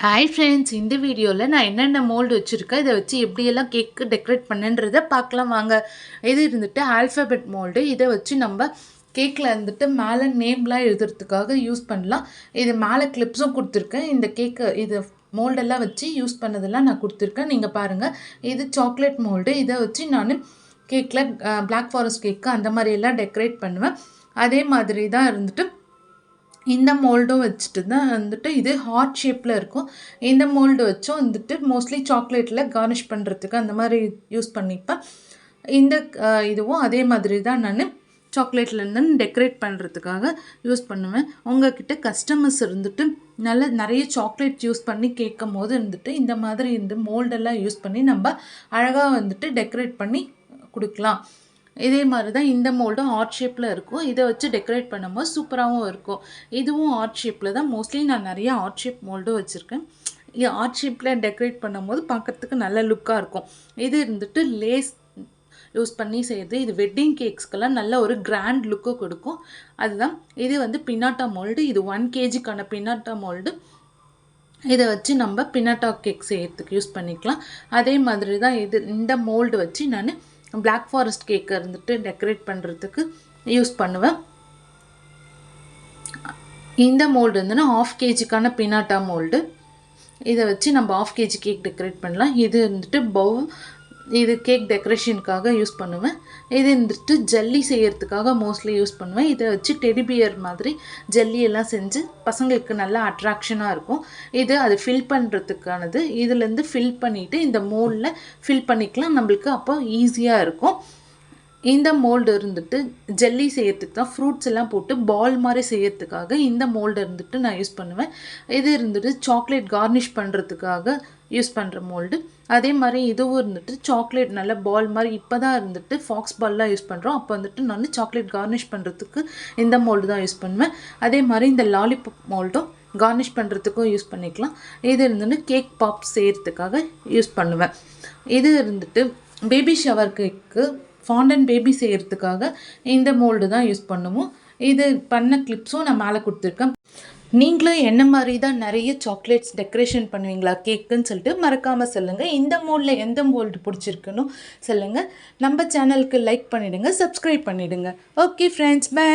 Hi friends, இந்த வீடியோவில் நான் என்னென்ன மோல்டு வச்சுருக்கேன், இதை வச்சு எப்படியெல்லாம் கேக்கு டெக்கரேட் பண்ணுன்றதை பார்க்கலாம் வாங்க. இது இருந்துட்டு ஆல்ஃபபெட் மோல்டு. இதை வச்சு நம்ம கேக்கில் இருந்துட்டு மேலே நேம்லாம் எழுதுறதுக்காக யூஸ் பண்ணலாம். இது மேலே கிளிப்ஸும் கொடுத்துருக்கேன். இந்த கேக்கு இது மோல்டெல்லாம் வச்சு யூஸ் பண்ணதெல்லாம் நான் கொடுத்துருக்கேன். நீங்கள் பாருங்கள், இது சாக்லேட் மோல்டு. இதை வச்சு நான் கேக்கில் பிளாக் ஃபாரஸ்ட் கேக்கு அந்த மாதிரியெல்லாம் டெக்கரேட் பண்ணுவேன். அதே மாதிரி தான் இருந்துட்டு இந்த மோல்டும் வச்சுட்டு தான் வந்துட்டு இது ஹார்ட் ஷேப்பில் இருக்கும். இந்த மோல்டு வச்சும் வந்துட்டு மோஸ்ட்லி சாக்லேட்டில் கார்னிஷ் பண்ணுறதுக்கு அந்த மாதிரி யூஸ் பண்ணிப்பேன். இந்த இதுவும் அதே மாதிரி தான் நான் சாக்லேட்லேருந்து டெக்கரேட் பண்ணுறதுக்காக யூஸ் பண்ணுவேன். உங்கள்கிட்ட கஸ்டமர்ஸ் இருந்துட்டு நிறைய சாக்லேட் யூஸ் பண்ணி கேட்கும் போது இருந்துட்டு இந்த மாதிரி இந்த மோல்டெல்லாம் யூஸ் பண்ணி நம்ம அழகாக வந்துட்டு டெக்கரேட் பண்ணி கொடுக்கலாம். இதே மாதிரி தான் இந்த மோல்டும் ஹார்ட் ஷேப்பில் இருக்கும். இதை வச்சு டெக்கரேட் பண்ணும்போது சூப்பராகவும் இருக்கும். இதுவும் ஹார்ட் ஷேப்பில் தான். மோஸ்ட்லி நான் நிறையா ஹார்ட் ஷேப் மோல்டும் வச்சுருக்கேன். இது ஹார்ட் ஷேப்பில் டெக்கரேட் பண்ணும்போது பார்க்குறதுக்கு நல்ல லுக்காக இருக்கும். இது இருந்துட்டு லேஸ் யூஸ் பண்ணி செய்கிறது. இது வெட்டிங் கேக்ஸ்க்கெல்லாம் நல்ல ஒரு கிராண்ட் லுக்கு கொடுக்கும். அதுதான் இது வந்து பின்னாட்டா மோல்டு. இது 1 kgக்கான பின்னாட்டா மோல்டு. இதை வச்சு நம்ம பின்னாட்டா கேக் செய்யறதுக்கு யூஸ் பண்ணிக்கலாம். அதே மாதிரி தான் இந்த மோல்டு வச்சு நான் பிளாக் ஃபாரஸ்ட் கேக்கை இருந்துட்டு டெக்கரேட் பண்ணுறதுக்கு யூஸ் பண்ணுவேன். இந்த மோல்டு வந்துன்னா 1/2 kgக்கான பினாட்டா மோல்டு. இதை வச்சு நம்ம 1/2 kg கேக் டெக்கரேட் பண்ணலாம். இது வந்துட்டு பவுல், இது கேக் டெக்கரேஷனுக்காக யூஸ் பண்ணுவேன். இது வந்துட்டு ஜல்லி செய்யறதுக்காக மோஸ்ட்லி யூஸ் பண்ணுவேன். இதை வச்சு டெடிபியர் மாதிரி ஜல்லியெல்லாம் செஞ்சு பசங்களுக்கு நல்லா அட்ராக்ஷனாக இருக்கும். இது அது ஃபில் பண்ணுறதுக்கானது. இதுலேருந்து ஃபில் பண்ணிவிட்டு இந்த மோல்டில் ஃபில் பண்ணிக்கலாம். நம்மளுக்கு அப்போ ஈஸியாக இருக்கும். இந்த மோல்டு இருந்துட்டு ஜெல்லி செய்யறதுக்கு தான், ஃப்ரூட்ஸ் எல்லாம் போட்டு பால் மாதிரி செய்யறதுக்காக இந்த மோல்டு இருந்துட்டு நான் யூஸ் பண்ணுவேன். இது இருந்துட்டு சாக்லேட் கார்னிஷ் பண்ணுறதுக்காக யூஸ் பண்ணுற மோல்டு. அதே மாதிரி இதுவும் இருந்துட்டு சாக்லேட் நல்ல பால் மாதிரி இப்போ தான் இருந்துட்டு ஃபாக்ஸ் பால்லாம் யூஸ் பண்ணுறோம். அப்போ வந்துட்டு நான் சாக்லேட் கார்னிஷ் பண்ணுறதுக்கு இந்த மோல்டு தான் யூஸ் பண்ணுவேன். அதே மாதிரி இந்த லாலிபாப் மோல்டும் கார்னிஷ் பண்ணுறதுக்கும் யூஸ் பண்ணிக்கலாம். இது இருந்துட்டு கேக் பாப் செய்கிறதுக்காக யூஸ் பண்ணுவேன். இது இருந்துட்டு பேபி ஷவர் கேக்கு ஃபாண்டன் பேபி செய்கிறதுக்காக இந்த மோல்டு தான் யூஸ் பண்ணுவோம். இது பண்ண கிளிப்ஸும் நான் மேலே கொடுத்துருக்கேன். நீங்களும் என்ன மாதிரி தான் நிறைய சாக்லேட்ஸ் டெக்கரேஷன் பண்ணுவீங்களா கேக்குன்னு சொல்லிட்டு மறக்காமல் சொல்லுங்கள். இந்த மோல்டில் எந்த மோல்டு பிடிச்சிருக்குன்னு சொல்லுங்கள். நம்ம சேனலுக்கு லைக் பண்ணிவிடுங்க, சப்ஸ்கிரைப் பண்ணிவிடுங்க. Okay friends, by.